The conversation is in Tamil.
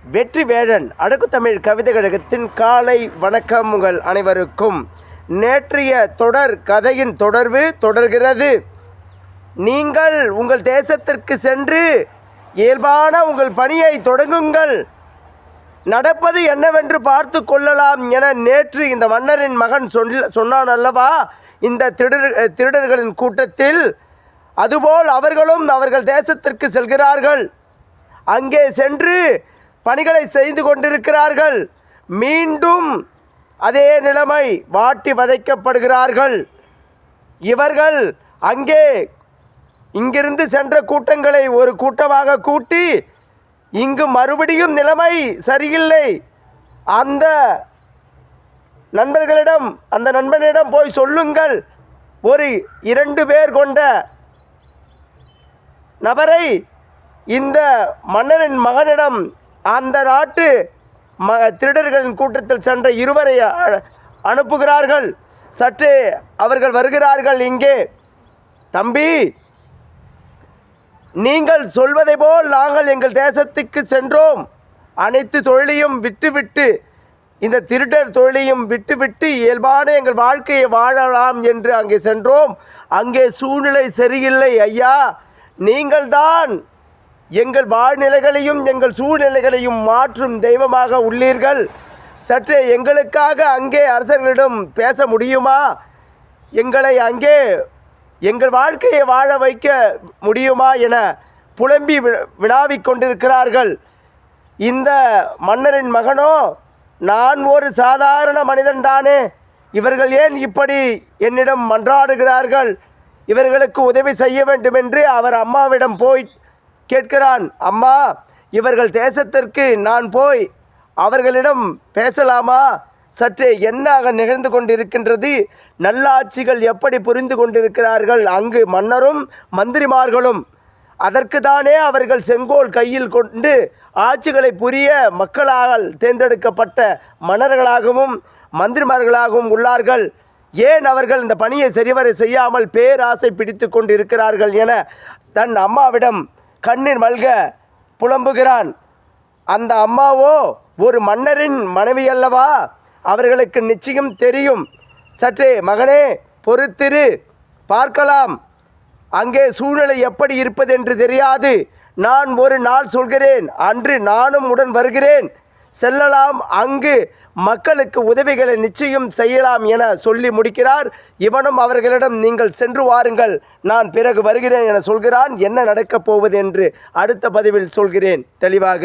வெற்றிவேழன் அடுக்கு தமிழ் கவிதை கழகத்தின் காலை வணக்கம் உங்கள் அனைவருக்கும். நேற்றைய தொடர் கதையின் தொடர்பு தொடர்கிறது. நீங்கள் உங்கள் தேசத்திற்கு சென்று இயல்பான உங்கள் பணியை தொடங்குங்கள், நடப்பது என்னவென்று பார்த்து கொள்ளலாம் என நேற்று இந்த மன்னரின் மகன் சொன்னான் அல்லவா இந்த திருடர்களின் கூட்டத்தில். அதுபோல் அவர்களும் அவர்கள் தேசத்திற்கு செல்கிறார்கள். அங்கே சென்று பணிகளை செய்து கொண்டிருக்கிறார்கள். மீண்டும் அதே நிலைமை, வாட்டி வதைக்கப்படுகிறார்கள். இவர்கள் அங்கே இங்கிருந்து சென்ற கூட்டங்களை ஒரு கூட்டமாக கூட்டி இங்கு மறுபடியும் நிலைமை சரியில்லை. அந்த நண்பனிடம் போய் சொல்லுங்கள், ஒரு 2 பேர் கொண்ட நபரை இந்த மன்னரின் மகனிடம் அந்த நாட்டு திருடர்களின் கூட்டத்தில் சென்ற 2 அனுப்புகிறார்கள். சற்றே அவர்கள் வருகிறார்கள். இங்கே தம்பி, நீங்கள் சொல்வதை போல் நாங்கள் எங்கள் தேசத்துக்கு சென்றோம். அனைத்து தொழிலையும் விட்டுவிட்டு, இந்த திருடர் தொழிலையும் விட்டுவிட்டு இயல்பான எங்கள் வாழ்க்கையை வாழலாம் என்று அங்கே சென்றோம். அங்கே சூழ்நிலை சரியில்லை ஐயா. நீங்கள்தான் எங்கள் வாழ்நிலைகளையும் எங்கள் சூழ்நிலைகளையும் மாற்றும் தெய்வமாக உள்ளீர்கள். சற்றே எங்களுக்காக அங்கே அரசர்களிடம் பேச முடியுமா? எங்களை அங்கே எங்கள் வாழ்க்கையை வாழ வைக்க முடியுமா என புலம்பி வினாவிக் கொண்டிருக்கிறார்கள். இந்த மன்னரின் மகனோ, நான் ஒரு சாதாரண மனிதன்தானே, இவர்கள் ஏன் இப்படி என்னிடம் மன்றாடுகிறார்கள், இவர்களுக்கு உதவி செய்ய வேண்டும் என்று அவர் அம்மாவிடம் போய் கேட்கிறான். அம்மா, இவர்கள் தேசத்திற்கு நான் போய் அவர்களிடம் பேசலாமா? சற்றே என்ன நிகழ்ந்து கொண்டிருக்கின்றது, நல்லாட்சிகள் எப்படி புரிந்து கொண்டிருக்கிறார்கள் அங்கு மன்னரும் மந்திரிமார்களும். அதற்கு தானே அவர்கள் செங்கோல் கையில் கொண்டு ஆட்சிகளை புரிய மக்களால் தேர்ந்தெடுக்கப்பட்ட மன்னர்களாகவும் மந்திரிமார்களாகவும் உள்ளார்கள். ஏன் அவர்கள் இந்த பணியை சரிவர செய்யாமல் பேராசை பிடித்து கொண்டு இருக்கிறார்கள் என தன் அம்மாவிடம் கண்ணீர் மல்க புலம்புகிறான். அந்த அம்மாவோ ஒரு மன்னரின் மனைவி அல்லவா, அவர்களுக்கு நிச்சயம் தெரியும். சற்றே மகனே பொறுத்திரு, பார்க்கலாம், அங்கே சூழ்நிலை எப்படி இருப்பதென்று தெரியாது. நான் ஒரு நாள் சொல்கிறேன், அன்று நானும் உடன் வருகிறேன், செல்லலாம், அங்கு மக்களுக்கு உதவிகளை நிச்சயம் செய்யலாம் என சொல்லி முடிக்கிறார். இவனும் அவர்களிடம் நீங்கள் சென்று வாருங்கள், நான் பிறகு வருகிறேன் என சொல்கிறான். என்ன நடக்கப் போவது என்று அடுத்த பதிவில் சொல்கிறேன் தெளிவாக.